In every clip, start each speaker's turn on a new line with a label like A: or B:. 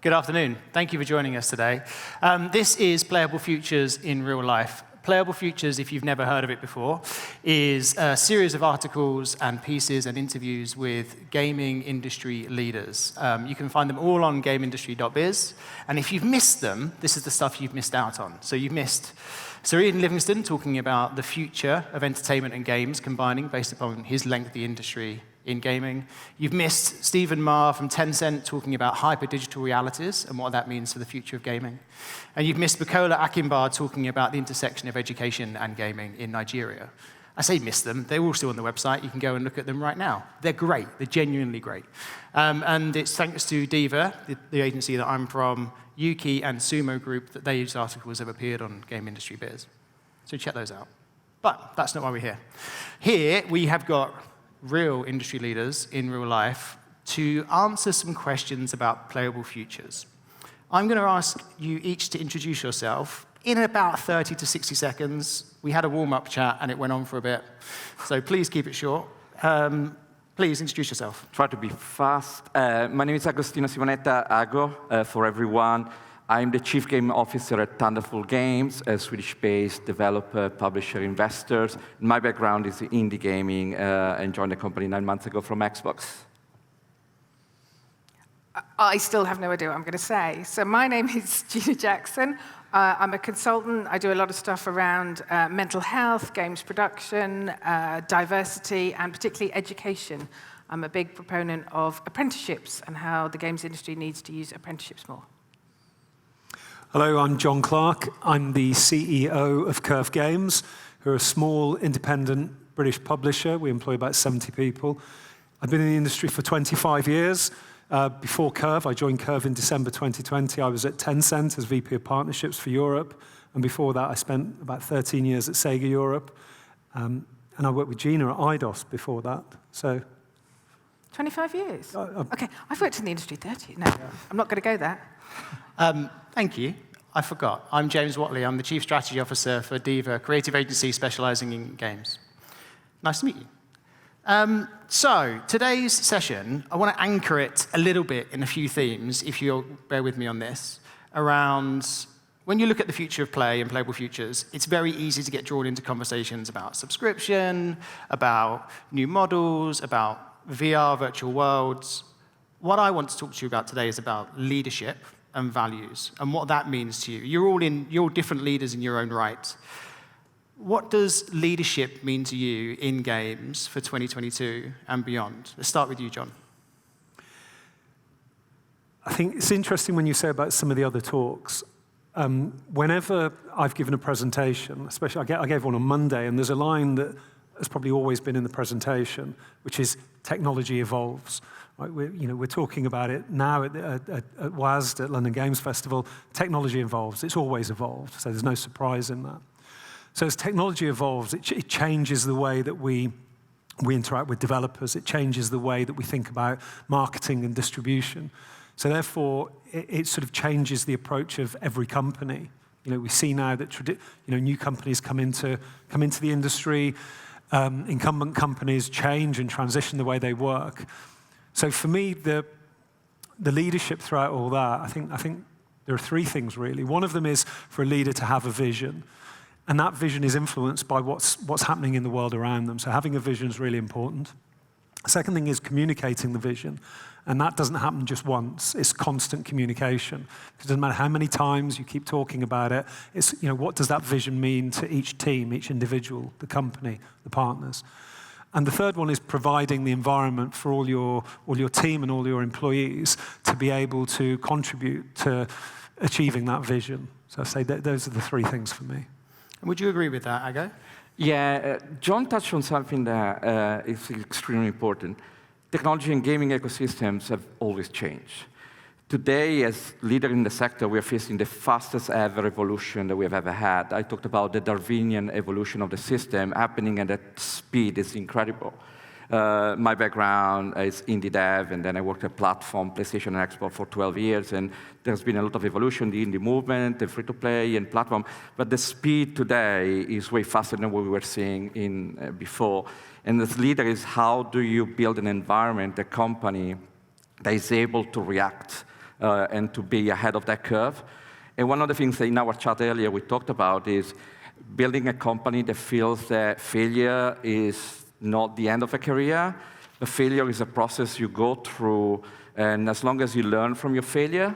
A: Good afternoon. Thank you for joining us today. This is Playable Futures in real life. Playable Futures, if you've never heard of it before, is a series of articles and pieces and interviews with gaming industry leaders. You can find them all on gameindustry.biz. And if you've missed them, this is the stuff you've missed out on. So you've missed Sir Ian Livingston talking about the future of entertainment and games combining based upon his lengthy industry in gaming. You've missed Stephen Ma from Tencent talking about hyper-digital realities and what that means for the future of gaming. And you've missed Bukola Akínbár talking about the intersection of education and gaming in Nigeria. I say missed them. They're all still on the website. You can go and look at them right now. They're great. They're genuinely great. And it's thanks to Diva, the agency that I'm from, Yuki and Sumo Group, that these articles have appeared on Game Industry Biz. So check those out. But that's not why we're here. Here, we have got real industry leaders in real life to answer some questions about playable futures. I'm going to ask you each to introduce yourself in about 30 to 60 seconds. We had a warm-up chat, and it went on for a bit. So please keep it short. Please introduce yourself.
B: Try to be fast. My name is Agostino Simonetta, Ago, for everyone. I'm the Chief Game Officer at Thunderful Games, a Swedish-based developer, publisher, investors. My background is indie gaming, and joined the company 9 months ago from Xbox.
C: I still have no idea what I'm going to say. So my name is Gina Jackson. I'm a consultant. I do a lot of stuff around mental health, games production, diversity, and particularly education. I'm a big proponent of apprenticeships and how the games industry needs to use apprenticeships more.
D: Hello, I'm John Clark. I'm the CEO of Curve Games, who are a small, independent British publisher. We employ about 70 people. I've been in the industry for 25 years. Before Curve, I joined Curve in December 2020. I was at Tencent as VP of Partnerships for Europe. And before that, I spent about 13 years at Sega Europe. And I worked with Gina at Eidos before that. So,
C: 25 years? OK, I've worked in the industry 30. No, I'm not going to go there.
A: Thank you. I forgot. I'm James Watley. I'm the Chief Strategy Officer for Diva, creative agency specializing in games. Nice to meet you. So today's session, I want to anchor it a little bit in a few themes, if you'll bear with me on this, around when you look at the future of play and playable futures, it's very easy to get drawn into conversations about subscription, about new models, about VR, virtual worlds. What I want to talk to you about today is about leadership and values, and what that means to you. You're different leaders in your own right. What does leadership mean to you in games for 2022 and beyond? Let's start with you, John.
D: I think it's interesting when you say about some of the other talks. Whenever I've given a presentation, especially I gave one on Monday, and there's a line that has probably always been in the presentation, which is technology evolves. Right? We're talking about it now at WASD, at London Games Festival. Technology evolves. It's always evolved, so there's no surprise in that. So as technology evolves, it changes the way that we interact with developers. It changes the way that we think about marketing and distribution. So therefore, it sort of changes the approach of every company. We see now that new companies come into the industry. Incumbent companies change and transition the way they work. So for me, the leadership throughout all that, I think there are three things really. One of them is for a leader to have a vision, and that vision is influenced by what's happening in the world around them. So having a vision is really important. The second thing is communicating the vision, and that doesn't happen just once. It's constant communication. It doesn't matter how many times you keep talking about it. It's what does that vision mean to each team, each individual, the company, the partners. And the third one is providing the environment for all your team and all your employees to be able to contribute to achieving that vision. So I say that those are the three things for me.
A: And would you agree with that, Ago?
B: Yeah, John touched on something that is extremely important. Technology and gaming ecosystems have always changed. Today, as leader in the sector, we are facing the fastest ever evolution that we have ever had. I talked about the Darwinian evolution of the system happening at that speed is incredible. My background is indie dev, and then I worked at platform, PlayStation and Xbox for 12 years, and there's been a lot of evolution, the indie movement, the free-to-play and platform, but the speed today is way faster than what we were seeing before. And as leader is how do you build an environment, a company that is able to react and to be ahead of that curve. And one of the things that in our chat earlier we talked about is building a company that feels that failure is not the end of a career. The failure is a process you go through, and as long as you learn from your failure,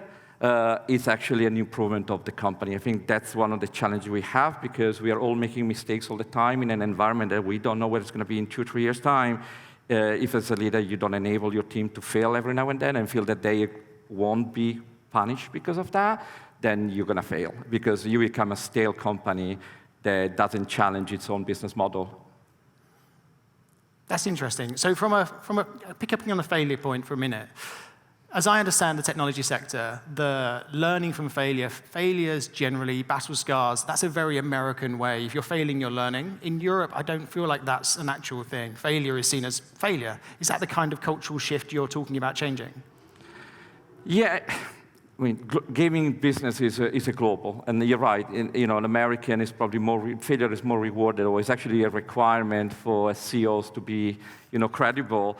B: it's actually an improvement of the company. I think that's one of the challenges we have, because we are all making mistakes all the time in an environment that we don't know where it's going to be in 2-3 years' time. If as a leader you don't enable your team to fail every now and then and feel that they won't be punished because of that, then you're going to fail, because you become a stale company that doesn't challenge its own business model.
A: That's interesting. So pick up on the failure point for a minute. As I understand the technology sector, the learning from failures generally, battle scars, that's a very American way. If you're failing, you're learning. In Europe, I don't feel like that's an actual thing. Failure is seen as failure. Is that the kind of cultural shift you're talking about changing?
B: Yeah. I mean, gaming business is a global, and you're right. An American is probably failure is more rewarded, or it's actually a requirement for CEOs to be, credible.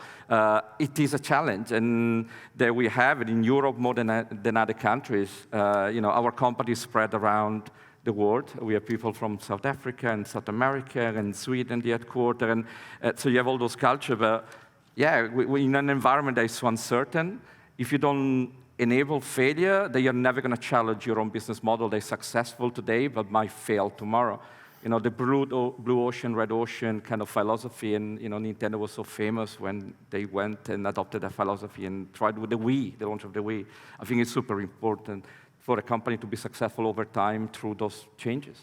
B: It is a challenge, and that we have it in Europe more than other countries. Our company is spread around the world. We have people from South Africa and South America and Sweden, the headquarters, and so you have all those cultures. But yeah, we in an environment that is so uncertain, if you don't enable failure, that you're never going to challenge your own business model. They're successful today, but might fail tomorrow. The blue ocean, red ocean kind of philosophy, and Nintendo was so famous when they went and adopted that philosophy and tried with the launch of the Wii. I think it's super important for a company to be successful over time through those changes.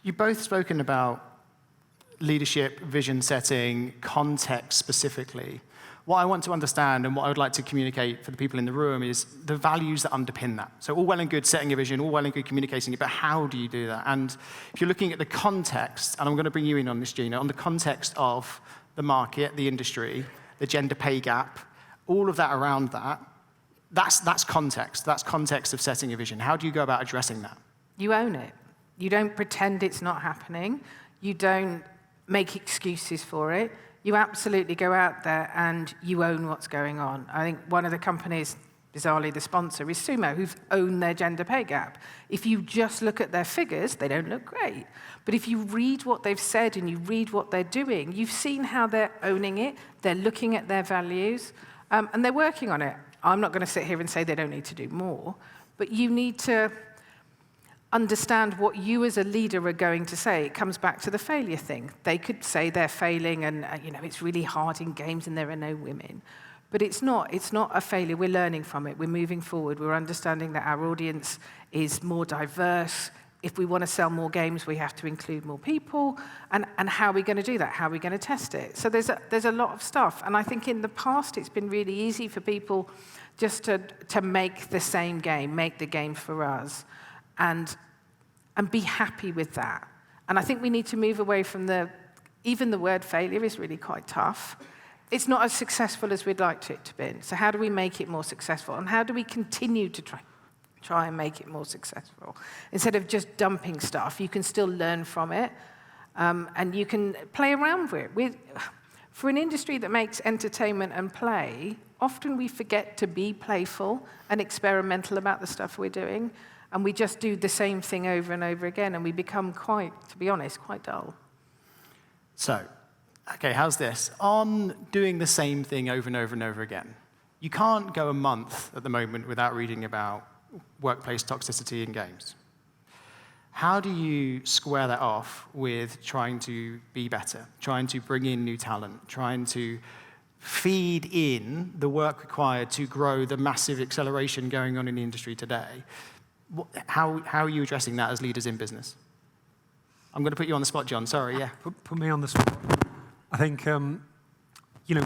A: You've both spoken about leadership, vision setting, context specifically. What I want to understand and what I would like to communicate for the people in the room is the values that underpin that. So all well and good setting a vision, all well and good communicating it, but how do you do that? And if you're looking at the context, and I'm going to bring you in on this, Gina, on the context of the market, the industry, the gender pay gap, all of that around that, that's context. That's context of setting a vision. How do you go about addressing that?
C: You own it. You don't pretend it's not happening. You don't make excuses for it. You absolutely go out there and you own what's going on. I think one of the companies, bizarrely the sponsor, is Sumo, who've owned their gender pay gap. If you just look at their figures, they don't look great. But if you read what they've said and you read what they're doing, you've seen how they're owning it, they're looking at their values, and they're working on it. I'm not going to sit here and say they don't need to do more, but you need to understand what you as a leader are going to say. It comes back to the failure thing. They could say they're failing and it's really hard in games and there are no women. But it's not a failure. We're learning from it. We're moving forward. We're understanding that our audience is more diverse. If we want to sell more games, we have to include more people. And how are we going to do that? How are we going to test it? So there's a lot of stuff. And I think in the past, it's been really easy for people just to make the same game, make the game for us. And be happy with that. And I think we need to move away from even the word failure is really quite tough. It's not as successful as we'd like it to be. So how do we make it more successful? And how do we continue to try and make it more successful? Instead of just dumping stuff, you can still learn from it, and you can play around with it. For an industry that makes entertainment and play, often we forget to be playful and experimental about the stuff we're doing. And we just do the same thing over and over again, and we become to be honest, quite dull.
A: So, okay, how's this? On doing the same thing over and over and over again, you can't go a month at the moment without reading about workplace toxicity in games. How do you square that off with trying to be better, trying to bring in new talent, trying to feed in the work required to grow the massive acceleration going on in the industry today? How are you addressing that as leaders in business? I'm going to put you on the spot, John. Sorry, yeah.
D: Put me on the spot. I think,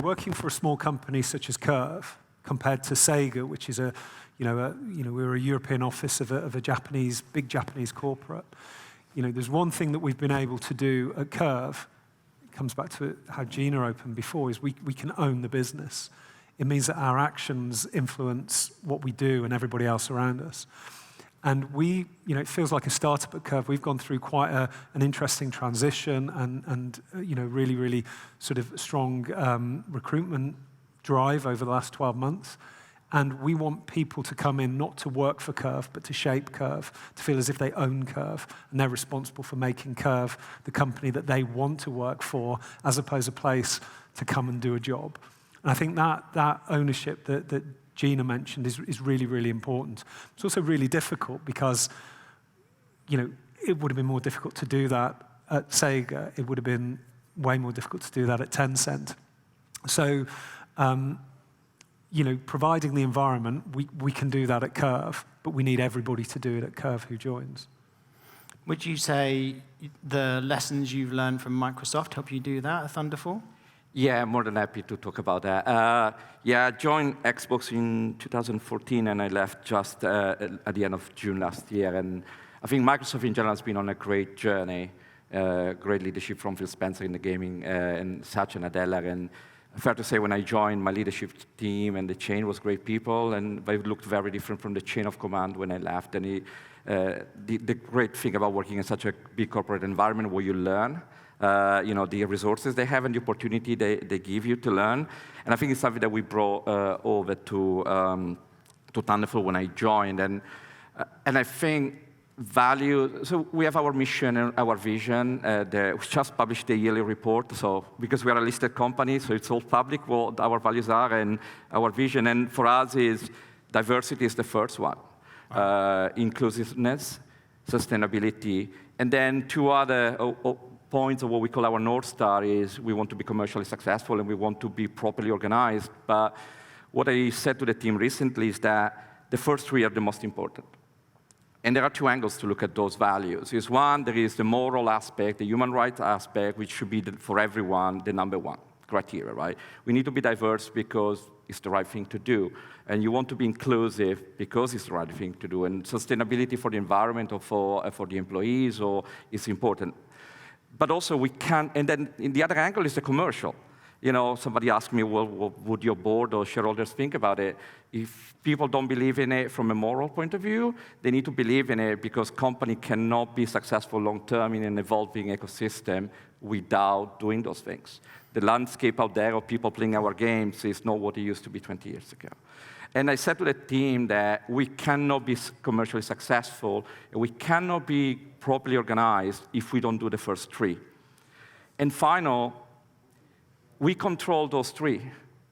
D: working for a small company such as Curve, compared to Sega, which is we're a European office of a big Japanese corporate. There's one thing that we've been able to do at Curve. It comes back to how Gina opened before. Is we can own the business. It means that our actions influence what we do and everybody else around us. And it feels like a startup at Curve. We've gone through quite an interesting transition and really, really sort of strong recruitment drive over the last 12 months. And we want people to come in not to work for Curve, but to shape Curve, to feel as if they own Curve, and they're responsible for making Curve the company that they want to work for, as opposed to a place to come and do a job. And I think that ownership that Gina mentioned is really, really important. It's also really difficult because, it would have been more difficult to do that at Sega. It would have been way more difficult to do that at Tencent. So, providing the environment, we can do that at Curve, but we need everybody to do it at Curve who joins.
A: Would you say the lessons you've learned from Microsoft help you do that at Thunderful?
B: Yeah, more than happy to talk about that. I joined Xbox in 2014, and I left just at the end of June last year. And I think Microsoft in general has been on a great journey, great leadership from Phil Spencer in the gaming, and Satya Nadella. And fair to say, when I joined, my leadership team and the chain was great people, and they looked very different from the chain of command when I left. And the great thing about working in such a big corporate environment where you learn, the resources they have and the opportunity they give you to learn. And I think it's something that we brought over to Thunderful when I joined. And I think value, so we have our mission and our vision. We just published the yearly report, so because we are a listed company, so it's all public what our values are and our vision. And for us, is diversity is the first one, inclusiveness, sustainability, and then two other points of what we call our North Star is we want to be commercially successful and we want to be properly organized. But what I said to the team recently is that the first three are the most important. And there are two angles to look at those values. Is one, there is the moral aspect, the human rights aspect, which should be, for everyone, the number one criteria, right? We need to be diverse because it's the right thing to do. And you want to be inclusive because it's the right thing to do. And sustainability for the environment or for the employees is important. But also we can, and then in the other angle is the commercial. Somebody asked me, well, what would your board or shareholders think about it? If people don't believe in it from a moral point of view, they need to believe in it because company cannot be successful long-term in an evolving ecosystem without doing those things. The landscape out there of people playing our games is not what it used to be 20 years ago. And I said to the team that we cannot be commercially successful, and we cannot be properly organized if we don't do the first three. And final, we control those three.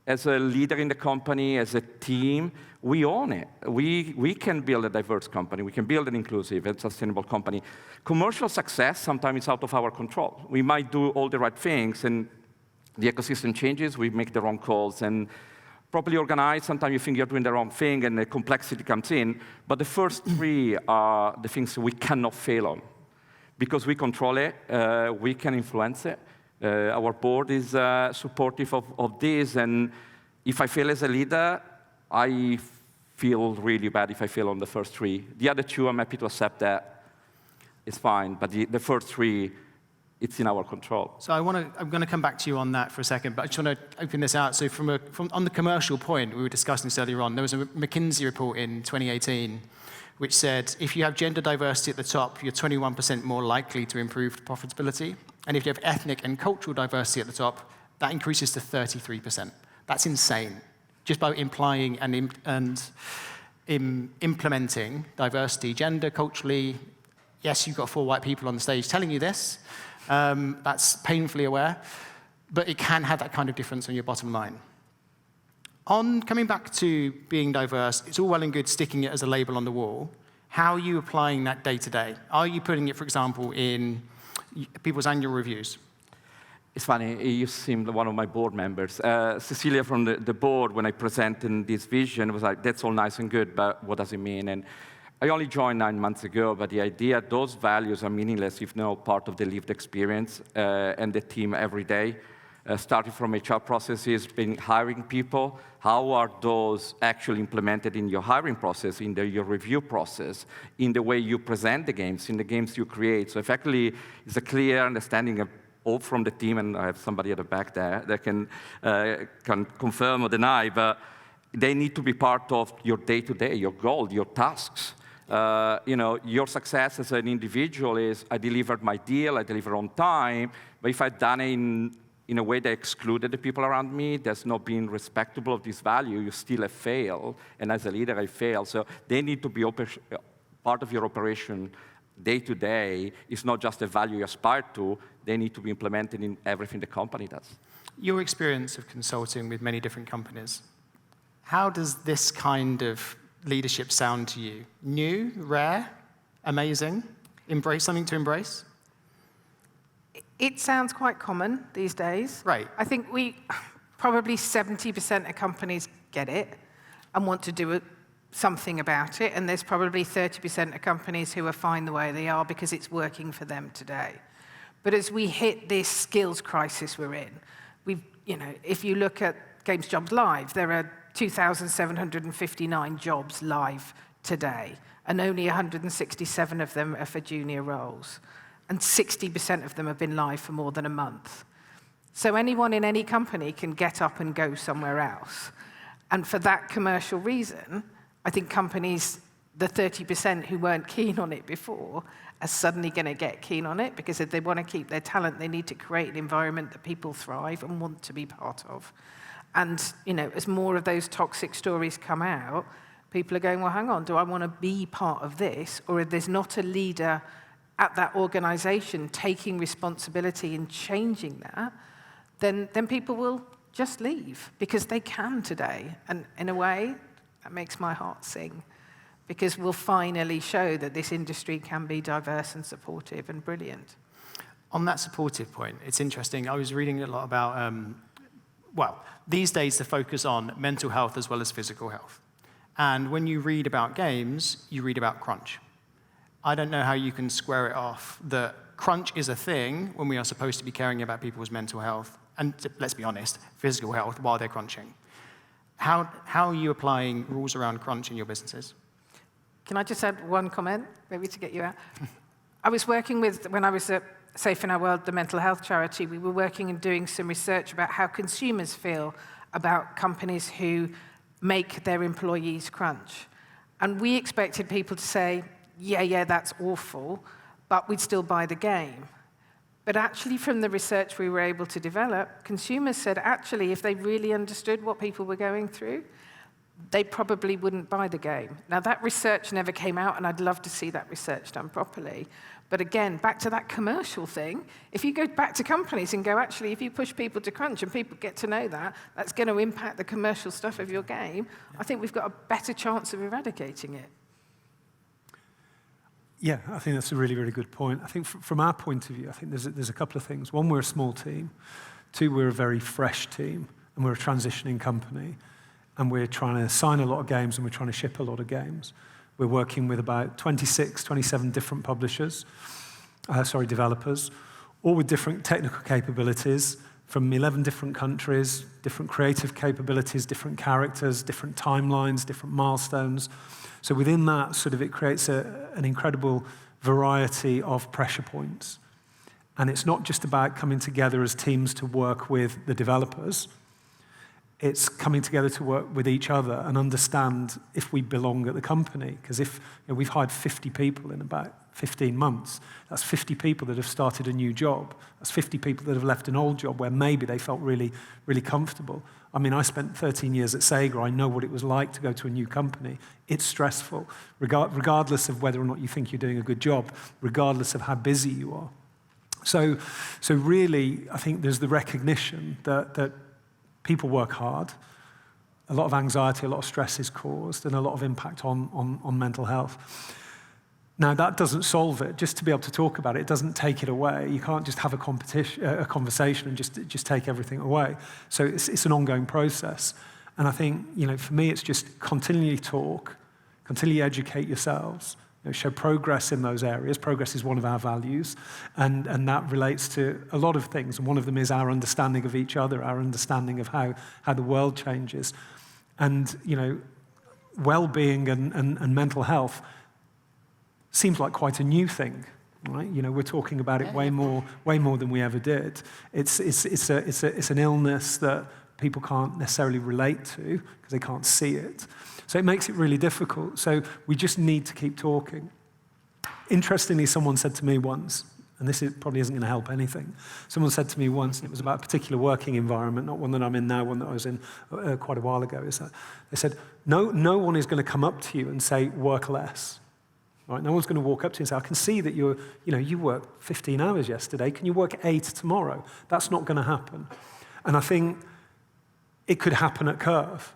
B: As a leader in the company, as a team, we own it. We can build a diverse company. We can build an inclusive and sustainable company. Commercial success sometimes is out of our control. We might do all the right things, and the ecosystem changes. We make the wrong calls. And properly organized, sometimes you think you're doing the wrong thing, and the complexity comes in. But the first three are the things we cannot fail on. Because we control it, we can influence it. Our board is supportive of this, and if I fail as a leader, I feel really bad if I fail on the first three. The other two, I'm happy to accept that. It's fine, but the first three, it's in our control.
A: So I'm going to come back to you on that for a second, but I just want to open this out. So on the commercial point, we were discussing this earlier on, there was a McKinsey report in 2018 which said if you have gender diversity at the top, you're 21% more likely to improve profitability. And if you have ethnic and cultural diversity at the top, that increases to 33%. That's insane. Just by implying and implementing diversity, gender, culturally, yes, you've got 4 white people on the stage telling you this. That's painfully aware. But it can have that kind of difference on your bottom line. On coming back to being diverse, it's all well and good sticking it as a label on the wall. How are you applying that day to day? Are you putting it, for example, in people's annual reviews?
B: It's funny, you seem one of my board members. Cecilia from the board, when I presented this vision, was like, that's all nice and good, but what does it mean? And I only joined 9 months ago, but the idea, those values are meaningless if not part of the lived experience and the team every day. Starting from HR processes, being hiring people, how are those actually implemented in your hiring process, in your review process, in the way you present the games, in the games you create? So effectively, it's a clear understanding of all from the team, and I have somebody at the back there that can confirm or deny, but they need to be part of your day-to-day, your goal, your tasks. Your success as an individual is I delivered my deal, I delivered on time, but if I've done it in in a way they excluded the people around me. There's no being respectable of this value. You still have failed, and as a leader, I fail. So they need to be part of your operation day to day. It's not just a value you aspire to. They need to be implemented in everything the company does.
A: Your experience of consulting with many different companies, how does this kind of leadership sound to you? New, rare, amazing, something to embrace?
C: It sounds quite common these days.
A: Right.
C: I think probably 70% of companies get it and want to do something about it, and there's probably 30% of companies who are fine the way they are because it's working for them today. But as we hit this skills crisis we're in, if you look at Games Jobs Live, there are 2,759 jobs live today, and only 167 of them are for junior roles. And 60% of them have been live for more than a month. So anyone in any company can get up and go somewhere else. And for that commercial reason, I think companies, the 30% who weren't keen on it before, are suddenly going to get keen on it, because if they want to keep their talent, they need to create an environment that people thrive and want to be part of. And as more of those toxic stories come out, people are going, well, hang on, do I want to be part of this? Or if there's not a leader at that organization taking responsibility and changing that, then people will just leave, because they can today. And in a way, that makes my heart sing, because we'll finally show that this industry can be diverse and supportive and brilliant.
A: On that supportive point, it's interesting. I was reading a lot about, these days the focus on mental health as well as physical health. And when you read about games, you read about crunch. I don't know how you can square it off that crunch is a thing when we are supposed to be caring about people's mental health, and let's be honest, physical health while they're crunching. How are you applying rules around crunch in your businesses?
C: Can I just add one comment, maybe to get you out? I was working with, when I was at Safe in Our World, the mental health charity, we were working and doing some research about how consumers feel about companies who make their employees crunch. And we expected people to say, yeah, that's awful, but we'd still buy the game. But actually, from the research we were able to develop, consumers said, actually, if they really understood what people were going through, they probably wouldn't buy the game. Now, that research never came out, and I'd love to see that research done properly. But again, back to that commercial thing, if you go back to companies and go, actually, if you push people to crunch and people get to know that, that's going to impact the commercial stuff of your game, I think we've got a better chance of eradicating it.
D: Yeah, I think that's a really, really good point. I think from our point of view, I think there's a couple of things. One, we're a small team. Two, we're a very fresh team, and we're a transitioning company. And we're trying to sign a lot of games, and we're trying to ship a lot of games. We're working with about 26, 27 different developers, all with different technical capabilities from 11 different countries, different creative capabilities, different characters, different timelines, different milestones. So within that, it creates an incredible variety of pressure points. And it's not just about coming together as teams to work with the developers. It's coming together to work with each other and understand if we belong at the company. Because if we've hired 50 people in about 15 months, that's 50 people that have started a new job. That's 50 people that have left an old job where maybe they felt really, really comfortable. I mean, I spent 13 years at Sega. I know what it was like to go to a new company. It's stressful, regardless of whether or not you think you're doing a good job, regardless of how busy you are. So really, I think there's the recognition that people work hard, a lot of anxiety, a lot of stress is caused, and a lot of impact on mental health. Now, that doesn't solve it. Just to be able to talk about it, it doesn't take it away. You can't just have a conversation and just take everything away. So it's an ongoing process. And I think, for me, it's just continually talk, continually educate yourselves, show progress in those areas. Progress is one of our values, and that relates to a lot of things. And one of them is our understanding of each other, our understanding of how the world changes. And, well-being and mental health seems like quite a new thing, right? We're talking about it way more than we ever did. It's an illness that people can't necessarily relate to because they can't see it. So it makes it really difficult. So we just need to keep talking. Interestingly, someone said to me once, And this probably isn't going to help anything. Someone said to me once, and it was about a particular working environment, not one that I'm in now, one that I was in quite a while ago, is that they said, no one is going to come up to you and say, work less. Right? No one's going to walk up to you and say, I can see that you worked 15 hours yesterday. Can you work 8 tomorrow? That's not going to happen. And I think it could happen at Curve.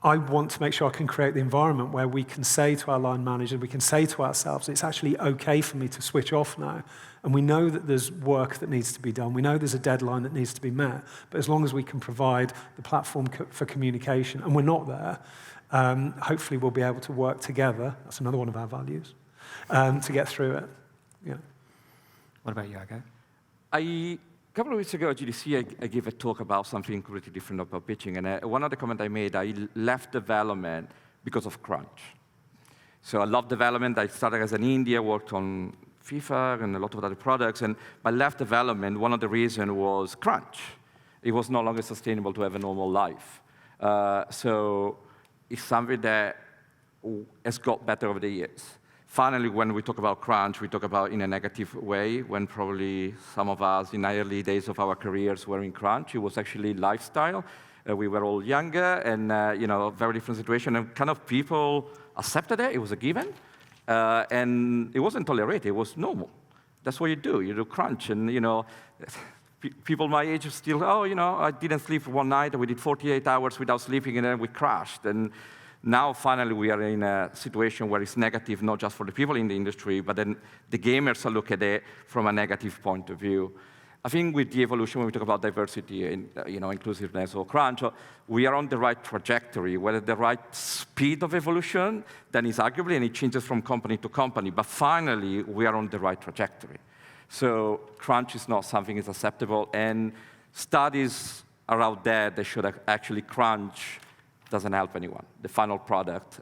D: I want to make sure I can create the environment where we can say to our line manager, we can say to ourselves, it's actually okay for me to switch off now. And we know that there's work that needs to be done. We know there's a deadline that needs to be met. But as long as we can provide the platform for communication, and we're not there, hopefully we'll be able to work together. That's another one of our values, to get through it. Yeah.
A: What about you, Ago?
B: A couple of weeks ago at GDC, I gave a talk about something completely different about pitching. And one of the comments I made, I left development because of crunch. So I love development. I started as an India, worked on FIFA and a lot of other products. And I left development, one of the reasons was crunch. It was no longer sustainable to have a normal life. So it's something that has got better over the years. Finally, when we talk about crunch, we talk about in a negative way, when probably some of us in the early days of our careers were in crunch. It was actually lifestyle. We were all younger and very different situation. And kind of people accepted it. It was a given. And it wasn't tolerated. It was normal. That's what you do. You do crunch. And, people my age still, I didn't sleep one night. We did 48 hours without sleeping, and then we crashed. And now, finally, we are in a situation where it's negative, not just for the people in the industry, but then the gamers are looking at it from a negative point of view. I think with the evolution, when we talk about diversity and inclusiveness or crunch, we are on the right trajectory. Whether the right speed of evolution, then is arguably, and it changes from company to company. But finally, we are on the right trajectory. So crunch is not something that's acceptable. And studies are out there that should actually crunch doesn't help anyone. The final product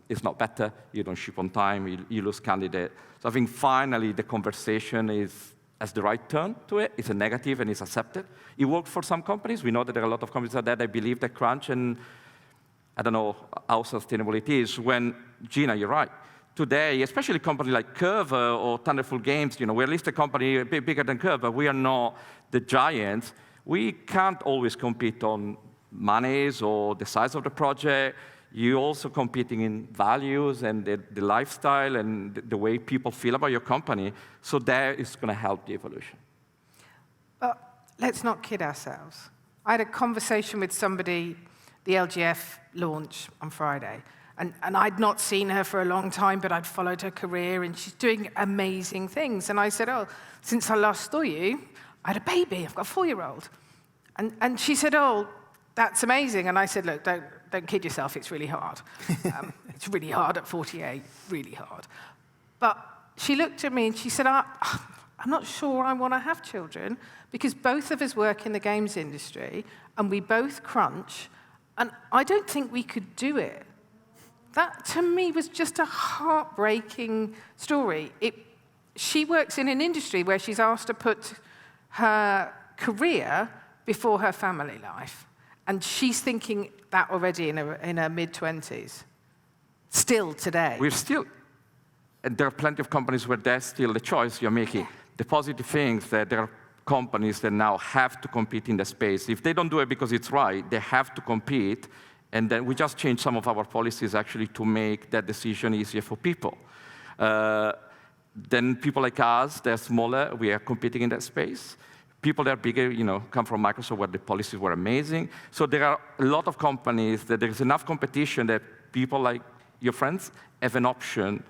B: is not better. You don't ship on time. You lose candidate. So I think finally the conversation has the right turn to it. It's a negative and it's accepted. It worked for some companies. We know that there are a lot of companies out there that believe that crunch, and I don't know how sustainable it is. When, Gina, you're right. Today, especially a company like Curve or Thunderful Games, we're at least a company a bit bigger than Curve, but we are not the giants. We can't always compete on monies or the size of the project. You're also competing in values and the lifestyle and the way people feel about your company. So that is going to help the evolution.
C: But let's not kid ourselves. I had a conversation with somebody, the LGF launch on Friday, and I'd not seen her for a long time, but I'd followed her career, and she's doing amazing things. And I said, since I last saw you, I had a baby. I've got a 4-year-old. And she said, that's amazing. And I said, look, don't kid yourself. It's really hard. It's really hard at 48, really hard. But she looked at me and she said, I'm not sure I want to have children because both of us work in the games industry and we both crunch, and I don't think we could do it. That, to me, was just a heartbreaking story. She works in an industry where she's asked to put her career before her family life. And she's thinking that already in her mid-20s. Still today.
B: And there are plenty of companies where that's still the choice you're making. Yeah. The positive thing is that there are companies that now have to compete in the space. If they don't do it because it's right, they have to compete. And then we just changed some of our policies actually to make that decision easier for people. Then people like us, they're smaller, we are competing in that space. People that are bigger, come from Microsoft where the policies were amazing. So there are a lot of companies that there's enough competition that people like your friends have an option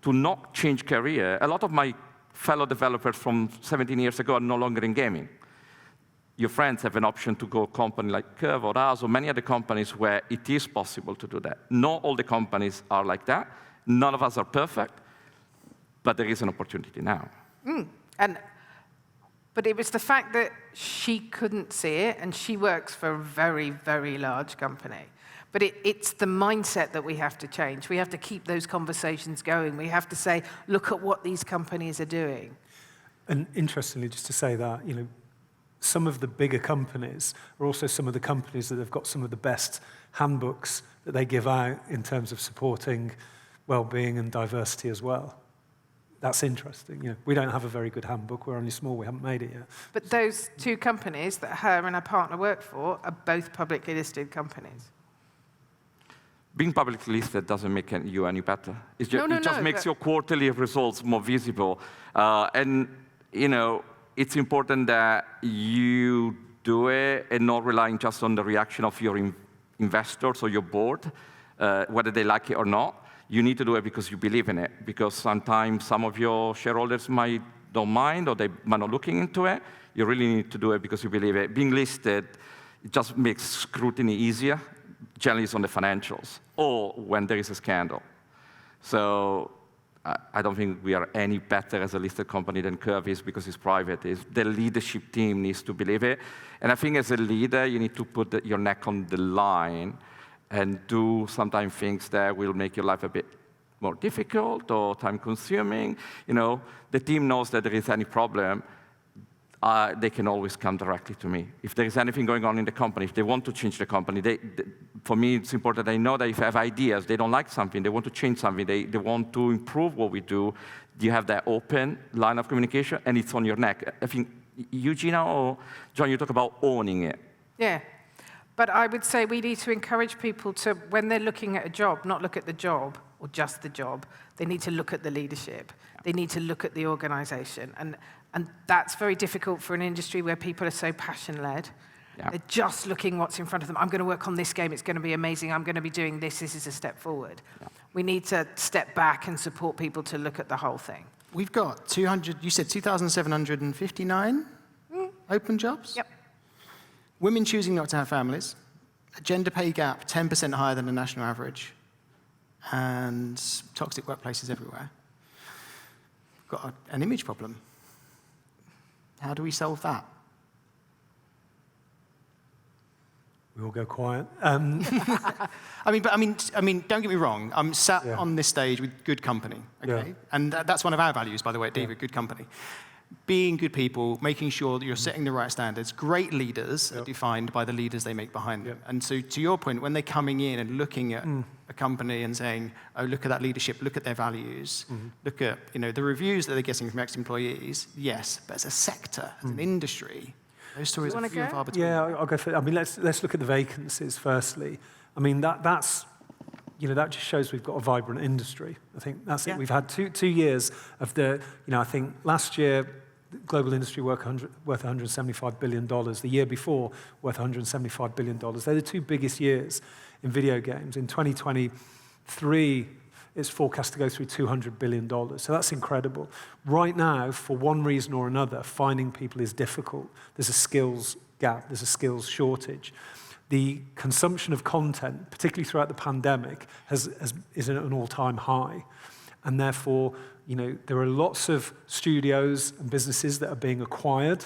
B: to not change career. A lot of my fellow developers from 17 years ago are no longer in gaming. Your friends have an option to go a company like Curve or us or many other companies where it is possible to do that. Not all the companies are like that. None of us are perfect, but there is an opportunity now.
C: But it was the fact that she couldn't see it, and she works for a very, very large company. But it's the mindset that we have to change. We have to keep those conversations going. We have to say, look at what these companies are doing.
D: And interestingly, just to say that, some of the bigger companies are also some of the companies that have got some of the best handbooks that they give out in terms of supporting well-being and diversity as well. that's interesting. We don't have a very good handbook. We're only small. We haven't made it yet.
C: But those two companies that her and her partner work for are both publicly listed companies.
B: Being publicly listed doesn't make you any better. It just makes your quarterly results more visible. And it's important that you do it and not relying just on the reaction of your investors or your board, whether they like it or not. You need to do it because you believe in it, because sometimes some of your shareholders don't mind, or they might not looking into it. You really need to do it because you believe it. Being listed, it just makes scrutiny easier, generally it's on the financials, or when there is a scandal. So I don't think we are any better as a listed company than Curve is because it's private. The leadership team needs to believe it. And I think as a leader, you need to put your neck on the line and do sometimes things that will make your life a bit more difficult or time-consuming. The team knows that there is any problem, they can always come directly to me. If there is anything going on in the company, if they want to change the company, for me it's important they know that if I have ideas, they don't like something, they want to change something, they want to improve what we do, you have that open line of communication, and it's on your neck. I think Eugenia or John, you talk about owning it.
C: Yeah. But I would say we need to encourage people to, when they're looking at a job, not look at the job or just the job. They need to look at the leadership. They need to look at the organization. And that's very difficult for an industry where people are so passion-led. Yeah. They're just looking what's in front of them. I'm going to work on this game. It's going to be amazing. I'm going to be doing this. This is a step forward. Yeah. We need to step back and support people to look at the whole thing.
A: We've got 200, you said 2,759 open jobs?
C: Yep.
A: Women choosing not to have families, a gender pay gap 10% higher than the national average, and toxic workplaces everywhere. We've got an image problem. How do we solve that?
D: We all go quiet.
A: I mean, don't get me wrong. I'm sat on this stage with good company, okay? Yeah. And that's one of our values, by the way, at Diva, good company. Being good people, making sure that you're setting the right standards. Great leaders are defined by the leaders they make behind them. And so to your point, when they're coming in and looking at a company and saying, oh, look at that leadership, look at their values, look at the reviews that they're getting from ex-employees, yes, but as a sector, as an industry, those stories are few and far between.
D: Yeah, I'll go for it. I mean, let's look at the vacancies firstly. I mean, that's that just shows we've got a vibrant industry. I think that's it. We've had two years of the, I think last year, global industry worth $175 billion. The year before, worth $175 billion. They're the two biggest years in video games. In 2023, it's forecast to go through $200 billion. So that's incredible. Right now, for one reason or another, finding people is difficult. There's a skills gap. There's a skills shortage. The consumption of content, particularly throughout the pandemic, is at an all-time high. And therefore, there are lots of studios and businesses that are being acquired.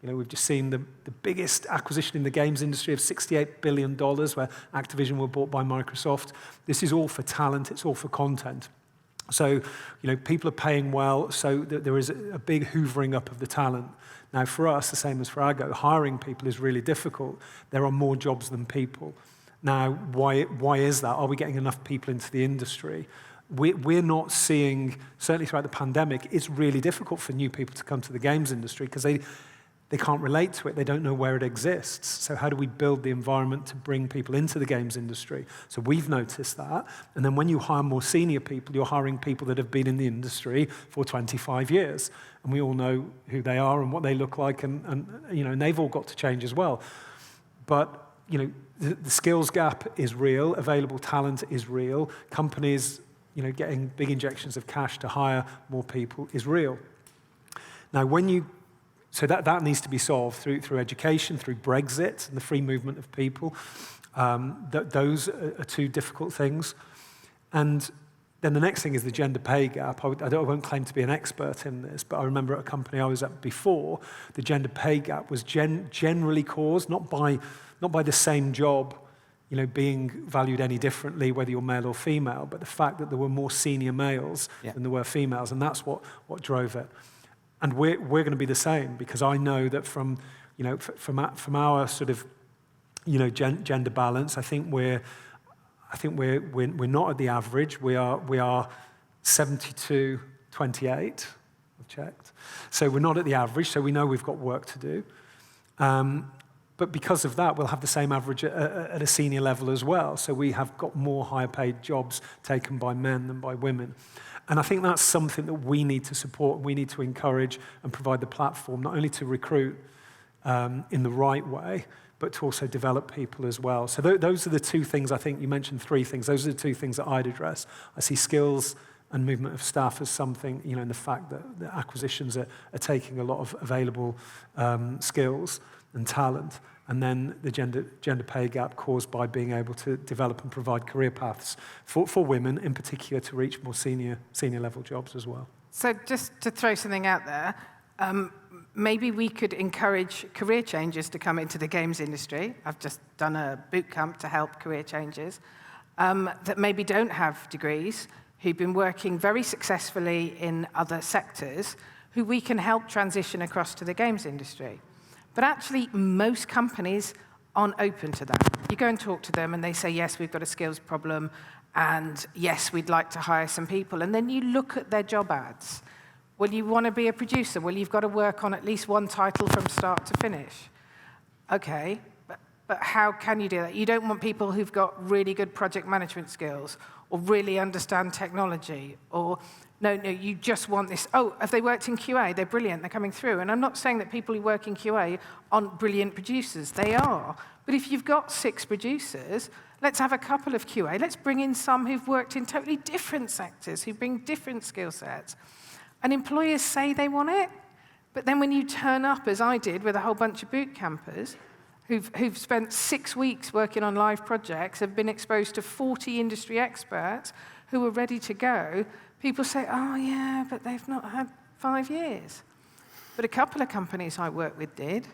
D: We've just seen the biggest acquisition in the games industry of $68 billion, where Activision were bought by Microsoft. This is all for talent. It's all for content. So, people are paying well, so there is a big hoovering up of the talent. Now, for us, the same as for Aggo, hiring people is really difficult. There are more jobs than people. Now, why is that? Are we getting enough people into the industry? We're not seeing, certainly throughout the pandemic, it's really difficult for new people to come to the games industry because they can't relate to it. They don't know where it exists. So how do we build the environment to bring people into the games industry? So we've noticed that. And then when you hire more senior people, you're hiring people that have been in the industry for 25 years. And we all know who they are and what they look like, and they've all got to change as well. But, the skills gap is real. Available talent is real. Companies, getting big injections of cash to hire more people is real. Now, so that needs to be solved through education, through Brexit and the free movement of people. Those are two difficult things. And then the next thing is the gender pay gap. I won't claim to be an expert in this, but I remember at a company I was at before, the gender pay gap was generally caused not by the same job, being valued any differently, whether you're male or female, but the fact that there were more senior males than there were females, and that's what drove it. And we're going to be the same, because I know that from our sort of gender balance, I think we're not at the average. We are 72-28 28, I've checked. So we're not at the average, so we know we've got work to do. But because of that, we'll have the same average at a senior level as well. So we have got more higher paid jobs taken by men than by women. And I think that's something that we need to support, we need to encourage and provide the platform, not only to recruit in the right way, but to also develop people as well. So those are the two things, I think you mentioned 3 things. Those are the 2 things that I'd address. I see skills and movement of staff as something, in the fact that the acquisitions are taking a lot of available skills and talent, and then the gender pay gap caused by being able to develop and provide career paths for women, in particular, to reach more senior level jobs as well.
C: So just to throw something out there, maybe we could encourage career changers to come into the games industry. I've just done a boot camp to help career changers that maybe don't have degrees, who've been working very successfully in other sectors, who we can help transition across to the games industry. But actually, most companies aren't open to that. You go and talk to them, and they say, yes, we've got a skills problem, and yes, we'd like to hire some people. And then you look at their job ads. Well, you want to be a producer. Well, you've got to work on at least one title from start to finish. Okay, but how can you do that? You don't want people who've got really good project management skills or really understand technology, or no, you just want this. Oh, have they worked in QA? They're brilliant, they're coming through. And I'm not saying that people who work in QA aren't brilliant producers. They are. But if you've got 6 producers, let's have a couple of QA. Let's bring in some who've worked in totally different sectors, who bring different skill sets. And employers say they want it, but then when you turn up, as I did, with a whole bunch of boot campers, who've spent 6 weeks working on live projects, have been exposed to 40 industry experts who are ready to go, people say, oh, yeah, but they've not had 5 years. But a couple of companies I worked with did,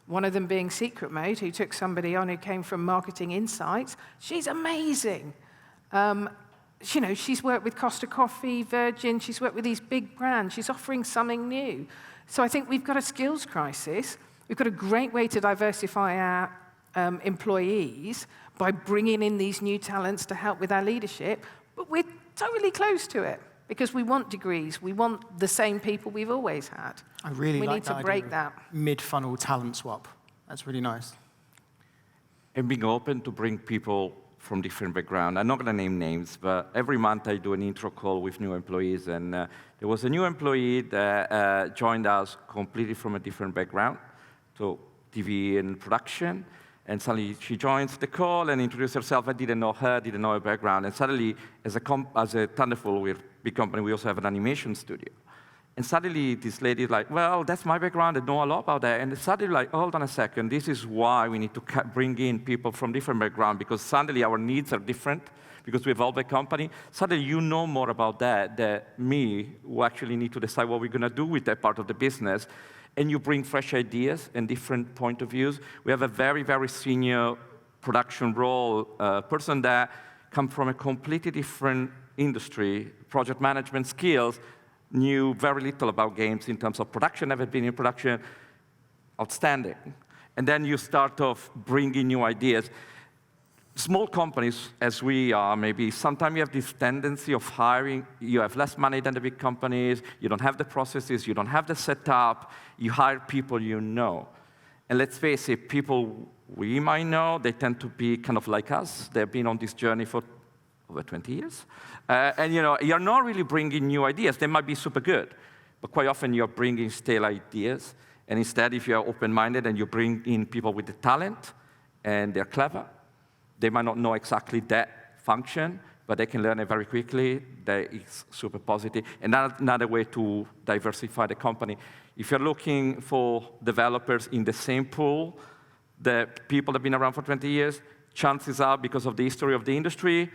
C: one of them being Secret Mode, who took somebody on who came from marketing insights. She's amazing. She's worked with Costa Coffee, Virgin, she's worked with these big brands. She's offering something new. So I think we've got a skills crisis. We've got a great way to diversify our employees by bringing in these new talents to help with our leadership, but we're totally close to it because we want degrees. We want the same people we've always had.
A: I really
C: we
A: like
C: need to break that.
A: Mid-funnel talent swap. That's really nice.
B: And being open to bring people from different backgrounds. I'm not going to name names, but every month I do an intro call with new employees, and there was a new employee that joined us completely from a different background, so TV and production, and suddenly she joins the call and introduces herself. I didn't know her, didn't know her background, and suddenly, as a Thunderful, we're a big company, we also have an animation studio. And suddenly, this lady is like, well, that's my background, I know a lot about that. And suddenly, like, hold on a second, this is why we need to bring in people from different backgrounds, because suddenly our needs are different, because we evolve the company. Suddenly, you know more about that than me, who actually need to decide what we're going to do with that part of the business. And you bring fresh ideas and different point of views. We have a very, very senior production role person that comes from a completely different industry, project management skills, knew very little about games in terms of production, never been in production, outstanding. And then you start off bringing new ideas. Small companies, as we are, maybe sometimes you have this tendency of hiring, you have less money than the big companies, you don't have the processes, you don't have the setup, you hire people you know. And let's face it, people we might know, they tend to be kind of like us. They've been on this journey for over 20 years. And you're not really bringing new ideas. They might be super good, but quite often you're bringing stale ideas. And instead, if you're open-minded and you bring in people with the talent and they're clever, they might not know exactly that function, but they can learn it very quickly. That is super positive. And that's another way to diversify the company. If you're looking for developers in the same pool, the people that have been around for 20 years, chances are, because of the history of the industry,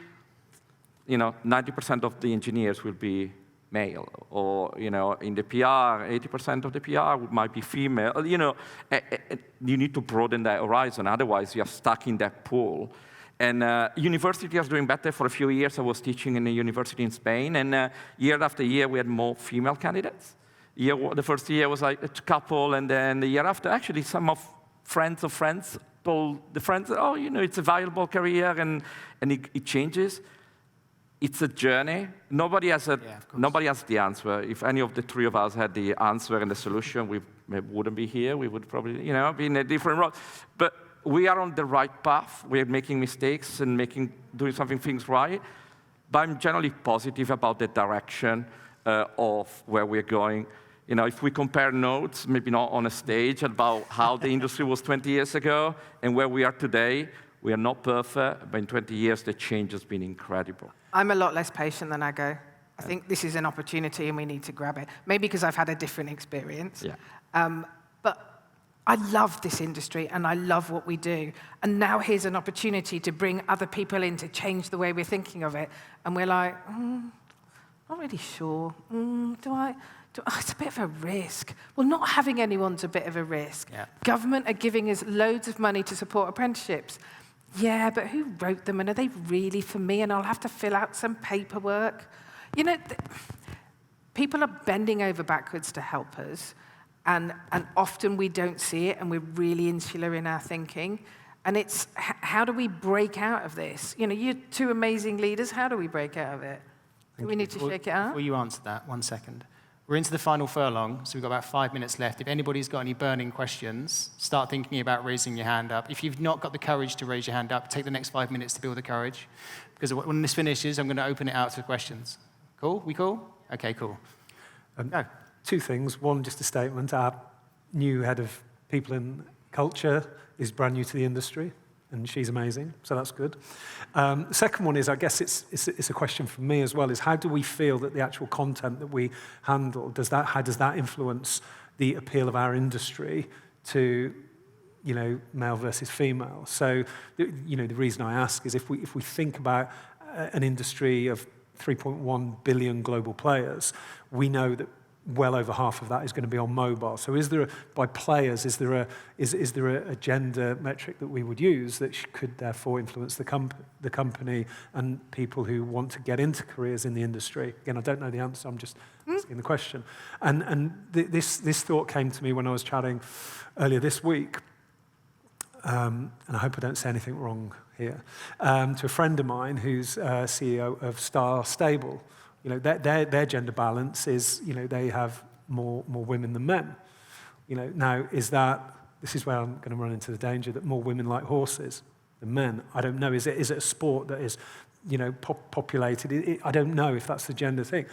B: 90% of the engineers will be male, or in the PR, 80% of the PR might be female. You need to broaden that horizon, otherwise you're stuck in that pool. And university is doing better. For a few years, I was teaching in a university in Spain, and year after year, we had more female candidates. The first year was like a couple, and then the year after, actually, some of friends of friends told the friends, oh, it's a viable career, and it changes. it's a journey. Nobody has the answer. If any of the three of us had the answer and the solution, we wouldn't be here. We would probably, be in a different road. But we are on the right path. We are making mistakes and doing things right. But I'm generally positive about the direction of where we're going. If we compare notes, maybe not on a stage, about how the industry was 20 years ago and where we are today, we are not perfect, but in 20 years, the change has been incredible.
C: I'm a lot less patient than I go. I think this is an opportunity and we need to grab it. Maybe because I've had a different experience.
B: Yeah.
C: But I love this industry and I love what we do. And now here's an opportunity to bring other people in to change the way we're thinking of it. And we're like, not really sure. It's a bit of a risk. Well, not having anyone's a bit of a risk.
A: Yeah.
C: Government are giving us loads of money to support apprenticeships. Yeah, but who wrote them, and are they really for me? And I'll have to fill out some paperwork. People are bending over backwards to help us, and often we don't see it, and we're really insular in our thinking. And it's, how do we break out of this? You're two amazing leaders. How do we break out of it? Do we need to shake it out?
A: Before you answer that, 1 second. We're into the final furlong, so we've got about 5 minutes left. If anybody's got any burning questions, start thinking about raising your hand up. If you've not got the courage to raise your hand up, take the next 5 minutes to build the courage. Because when this finishes, I'm going to open it out to questions. Cool? We cool? Okay, cool. Go.
D: 2 things. One, just a statement. Our new head of people and culture is brand new to the industry, and she's amazing, so that's good. The second one is, I guess it's a question for me as well, is how do we feel that the actual content that we handle, how does that influence the appeal of our industry to, male versus female? So, the reason I ask is if we think about an industry of 3.1 billion global players, we know that well over half of that is going to be on mobile. So is there a gender metric that we would use that could therefore influence the company and people who want to get into careers in the industry? Again, I don't know the answer, I'm just asking the question. And this thought came to me when I was chatting earlier this week, and I hope I don't say anything wrong here, to a friend of mine who's CEO of Star Stable. Their gender balance is, they have more women than men. Now, this is where I'm going to run into the danger that more women like horses than men. I don't know. Is it a sport that is, populated? I don't know if that's the gender thing.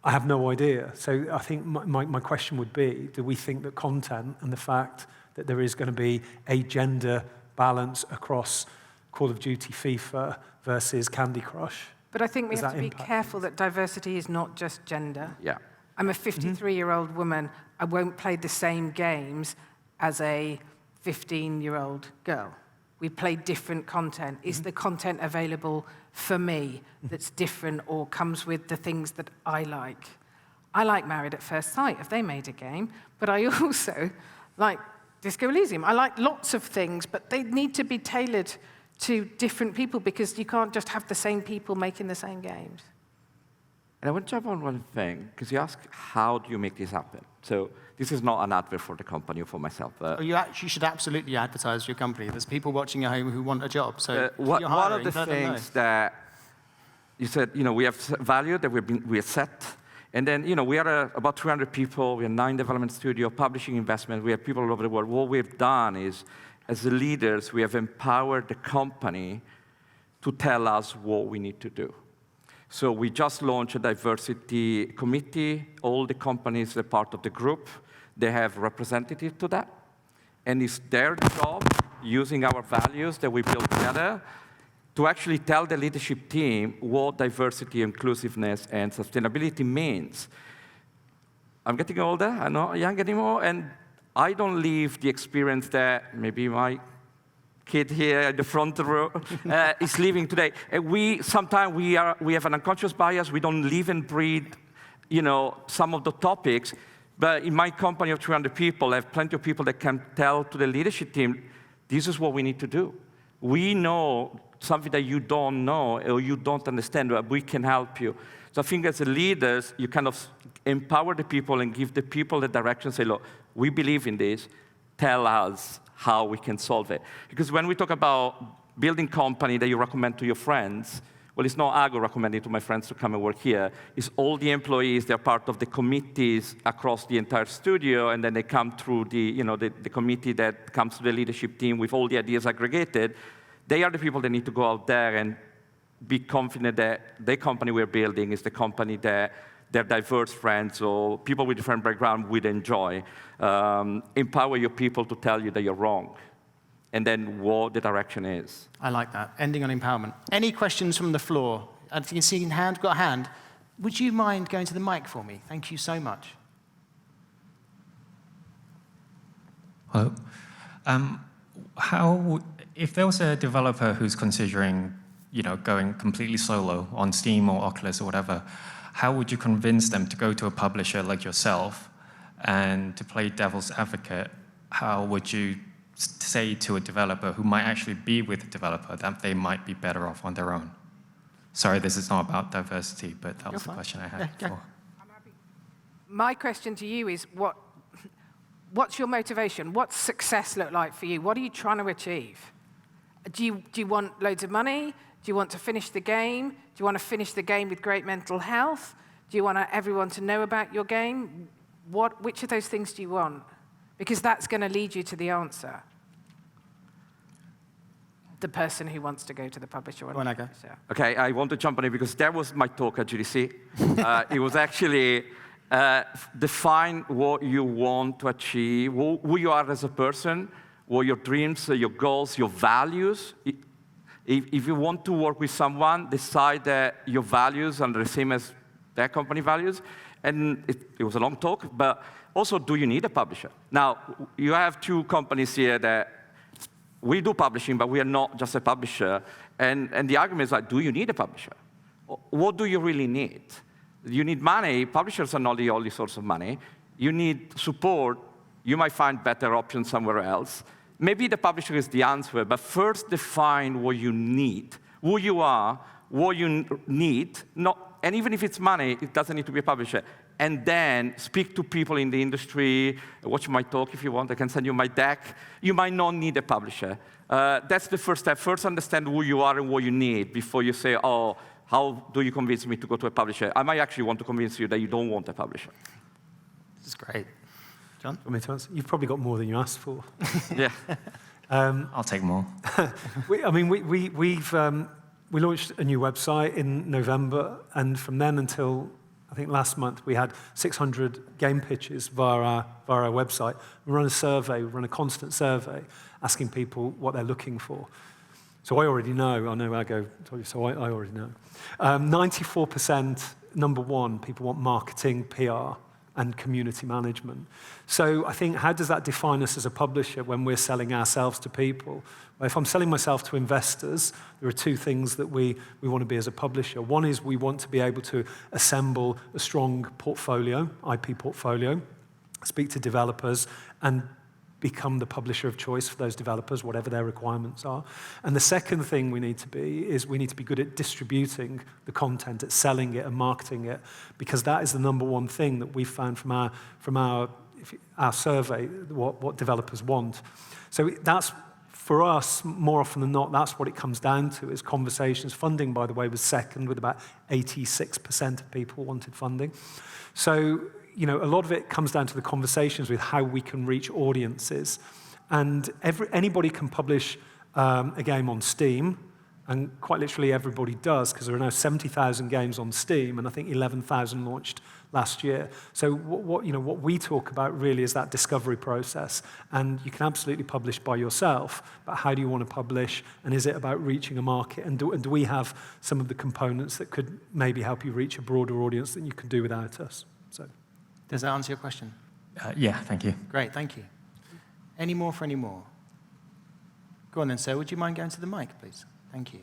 D: I have no idea. So I think my question would be, do we think that content and the fact that there is going to be a gender balance across Call of Duty, FIFA versus Candy Crush?
C: But I think we have to be careful that diversity is not just gender.
B: Yeah.
C: I'm a 53-year-old woman. I won't play the same games as a 15-year-old girl. We play different content. Is the content available for me that's different or comes with the things that I like? I like Married at First Sight, if they made a game, but I also like Disco Elysium. I like lots of things, but they need to be tailored to different people because you can't just have the same people making the same games.
B: And I want to jump on one thing, because you ask, how do you make this happen? So this is not an advert for the company or for myself.
A: You should absolutely advertise your company. There's people watching at home who want a job. So
B: one of the things that you said, we have value that we have set. And then, we are about 300 people. We have 9 development studios, publishing investment. We have people all over the world. What we've done is, as the leaders, we have empowered the company to tell us what we need to do. So we just launched a diversity committee. All the companies are part of the group. They have representatives to that. And it's their job, using our values that we built together, to actually tell the leadership team what diversity, inclusiveness, and sustainability means. I'm getting older, I'm not young anymore, and I don't live the experience that maybe my kid here in the front row is living today. Sometimes we have an unconscious bias. We don't live and breathe, some of the topics. But in my company of 300 people, I have plenty of people that can tell to the leadership team, this is what we need to do. We know something that you don't know or you don't understand, but we can help you. So I think as leaders, you kind of empower the people and give the people the direction, say, look, we believe in this, tell us how we can solve it. Because when we talk about building company that you recommend to your friends, Well, it's not Ago recommending to my friends to come and work here. It's all the employees. They're part of the committees across the entire studio, and then they come through the committee that comes to the leadership team with all the ideas aggregated. They are the people that need to go out there and be confident that the company we're building is the company that their diverse friends or people with different backgrounds would enjoy. Empower your people to tell you that you're wrong, and then what the direction is.
A: I like that, ending on empowerment. Any questions from the floor? I think you can see in hand, got a hand. Would you mind going to the mic for me? Thank you so much.
E: Hello. If there was a developer who's considering, going completely solo on Steam or Oculus or whatever, how would you convince them to go to a publisher like yourself? And to play devil's advocate, how would you say to a developer who might actually be with a developer that they might be better off on their own? Sorry, this is not about diversity, but that was the question I had before.
C: My question to you is, what's your motivation? What's success look like for you? What are you trying to achieve? Do you want loads of money? Do you want to finish the game? Do you want to finish the game with great mental health? Do you want everyone to know about your game? Which of those things do you want? Because that's going to lead you to the answer. The person who wants to go to the publisher.
B: Okay, I want to jump on it because that was my talk at GDC. It was actually define what you want to achieve, who you are as a person, what your dreams, your goals, your values. If you want to work with someone, decide that your values are the same as their company values. And it was a long talk, but also, do you need a publisher? Now, you have two companies here that we do publishing, but we are not just a publisher. And the argument is like, do you need a publisher? What do you really need? You need money. Publishers are not the only source of money. You need support. You might find better options somewhere else. Maybe the publisher is the answer, but first define what you need, who you are, what you need, and even if it's money, it doesn't need to be a publisher. And then speak to people in the industry, watch my talk if you want, I can send you my deck. You might not need a publisher. That's the first step. First understand who you are and what you need before you say, oh, how do you convince me to go to a publisher? I might actually want to convince you that you don't want a publisher.
A: This is great. John?
D: Want me to answer? You've probably got more than you asked for.
B: Yeah.
E: I'll take more.
D: We launched a new website in November, and from then until I think last month, we had 600 game pitches via our website. We run a survey, we run a constant survey, asking people what they're looking for. So I already know, I know Ago told you, so I already know. 94%, number one, people want marketing, PR, and community management. So I think, how does that define us as a publisher when we're selling ourselves to people? Well, if I'm selling myself to investors, there are two things that we want to be as a publisher. One is we want to be able to assemble a strong portfolio, IP portfolio, speak to developers, and become the publisher of choice for those developers, whatever their requirements are. And the second thing we need to be is we need to be good at distributing the content, at selling it and marketing it, because that is the number one thing that we've found from our survey, what developers want. So that's, for us, more often than not, that's what it comes down to, is conversations. Funding, by the way, was second, with about 86% of people wanted funding. So, a lot of it comes down to the conversations with how we can reach audiences. And anybody can publish a game on Steam, and quite literally everybody does, because there are now 70,000 games on Steam, and I think 11,000 launched last year. So what we talk about really is that discovery process. And you can absolutely publish by yourself, but how do you want to publish? And is it about reaching a market? And do we have some of the components that could maybe help you reach a broader audience than you can do without us? So.
A: Does that answer your question?
E: Yeah, thank you.
A: Great, thank you. Any more for any more? Go on then, sir. Would you mind going to the mic, please? Thank you.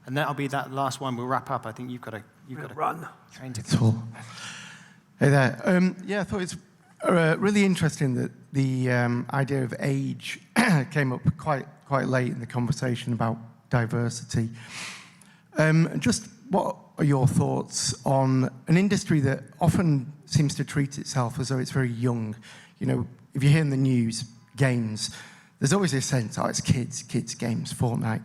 A: And that'll be that last one. We'll wrap up. I think you've got to
D: run.
A: Train to
F: go. Hey there. I thought it's really interesting that the idea of age came up quite late in the conversation about diversity. Just what are your thoughts on an industry that often seems to treat itself as though it's very young? If you hear in the news, games, there's always this sense, it's kids, games, Fortnite.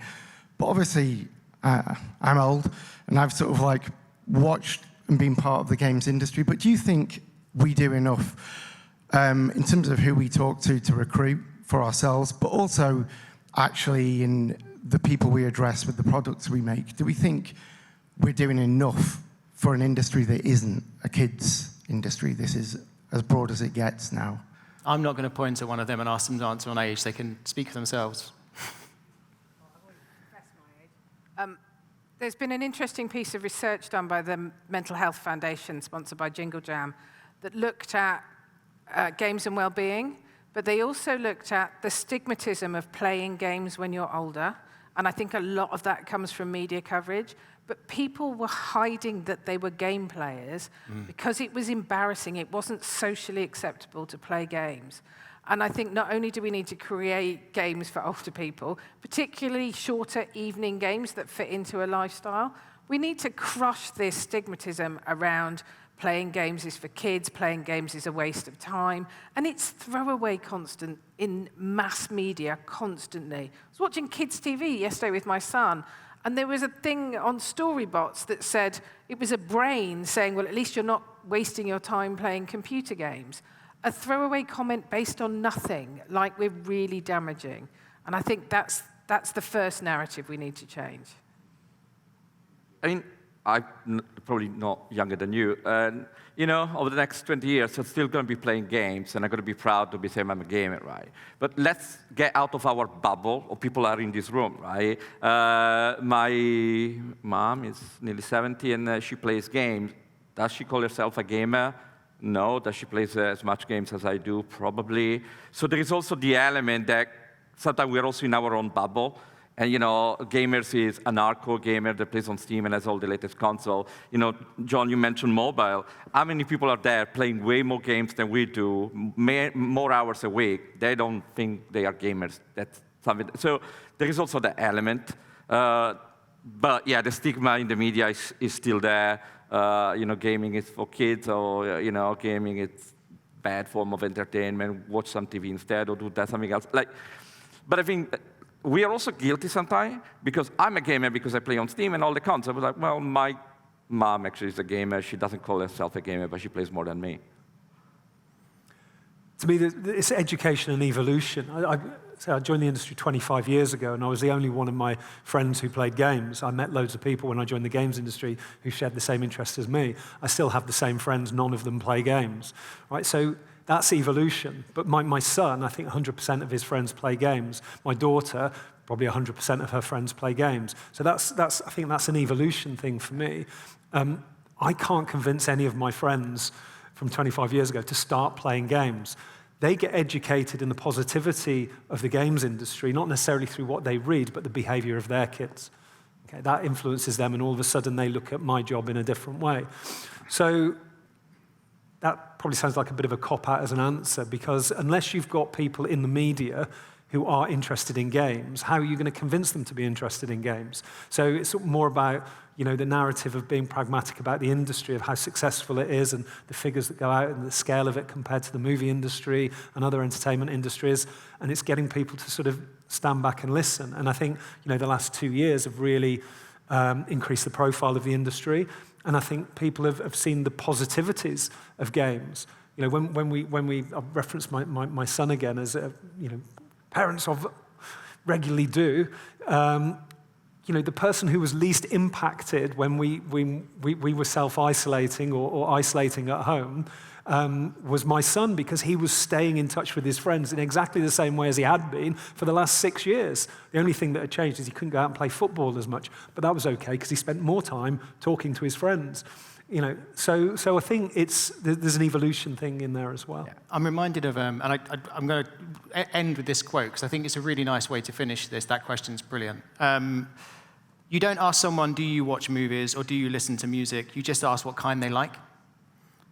F: But obviously, I'm old, and I've sort of like watched and been part of the games industry, but do you think we do enough in terms of who we talk to recruit for ourselves, but also actually in the people we address with the products we make? Do we think we're doing enough for an industry that isn't a kids industry? This is as broad as it gets now.
A: I'm not going to point at one of them and ask them to answer on age. They can speak for themselves.
C: There's been an interesting piece of research done by the Mental Health Foundation, sponsored by Jingle Jam, that looked at games and well-being, but they also looked at the stigmatism of playing games when you're older, and I think a lot of that comes from media coverage, but people were hiding that they were game players because it was embarrassing. It wasn't socially acceptable to play games. And I think not only do we need to create games for older people, particularly shorter evening games that fit into a lifestyle, we need to crush this stigmatism around playing games is for kids, playing games is a waste of time, and it's throwaway constant in mass media constantly. I was watching kids' TV yesterday with my son, and there was a thing on Storybots that said, it was a brain saying, well, at least you're not wasting your time playing computer games. A throwaway comment based on nothing, like we're really damaging. And I think that's the first narrative we need to change.
B: I mean, I'm probably not younger than you. And, you know, over the next 20 years, I'm still going to be playing games, and I'm going to be proud to be saying I'm a gamer, right? But let's get out of our bubble, or people are in this room, right? My mom is nearly 70, and she plays games. Does she call herself a gamer? No. Does she play as much games as I do? Probably. So there is also the element that sometimes we're also in our own bubble. And, you know, gamers is an hardcore gamer that plays on Steam and has all the latest console. You know, John, you mentioned mobile. How many people are there playing way more games than we do, more hours a week? They don't think they are gamers. That's something. So there is also the element. But, yeah, the stigma in the media is still there. You know, gaming is for kids, or, you know, gaming is bad form of entertainment. Watch some TV instead, or do that something else. But I think we are also guilty sometimes, because I'm a gamer because I play on Steam and all the consoles. Like, well, my mom actually is a gamer. She doesn't call herself a gamer, but she plays more than me.
D: To me, it's education and evolution. I joined the industry 25 years ago, and I was the only one of my friends who played games. I met loads of people when I joined the games industry who shared the same interests as me. I still have the same friends. None of them play games. Right? So that's evolution. But my son, I think 100% of his friends play games. My daughter, probably 100% of her friends play games. So I think that's an evolution thing for me. I can't convince any of my friends from 25 years ago to start playing games. They get educated in the positivity of the games industry, not necessarily through what they read, but the behavior of their kids. Okay, that influences them, and all of a sudden they look at my job in a different way. So that probably sounds like a bit of a cop-out as an answer, because unless you've got people in the media who are interested in games, how are you going to convince them to be interested in games? So it's more about, you know, the narrative of being pragmatic about the industry, of how successful it is, and the figures that go out, and the scale of it compared to the movie industry and other entertainment industries, and it's getting people to sort of stand back and listen. And I think, you know, the last 2 years have really increased the profile of the industry, and I think people have seen the positivities of games. You know, when we I'll reference my son again, as you know, parents regularly do. You know, the person who was least impacted when we were self-isolating or isolating at home was my son, because he was staying in touch with his friends in exactly the same way as he had been for the last 6 years. The only thing that had changed is he couldn't go out and play football as much, but that was okay because he spent more time talking to his friends. You know, so I think there's an evolution thing in there as well.
A: Yeah. I'm reminded of, and I'm going to end with this quote, because I think it's a really nice way to finish this. That question's brilliant. You don't ask someone, do you watch movies or do you listen to music? You just ask what kind they like.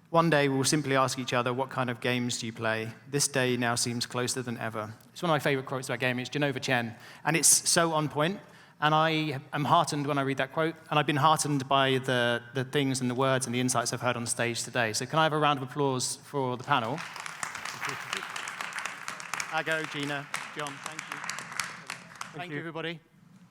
A: One day we'll simply ask each other, what kind of games do you play? This day now seems closer than ever. It's one of my favorite quotes about gaming. It's Genova Chen, and it's so on point. And I am heartened when I read that quote, and I've been heartened by the things and the words and the insights I've heard on stage today. So can I have a round of applause for the panel? Ago, Gina, John, thank you. Thank you, everybody.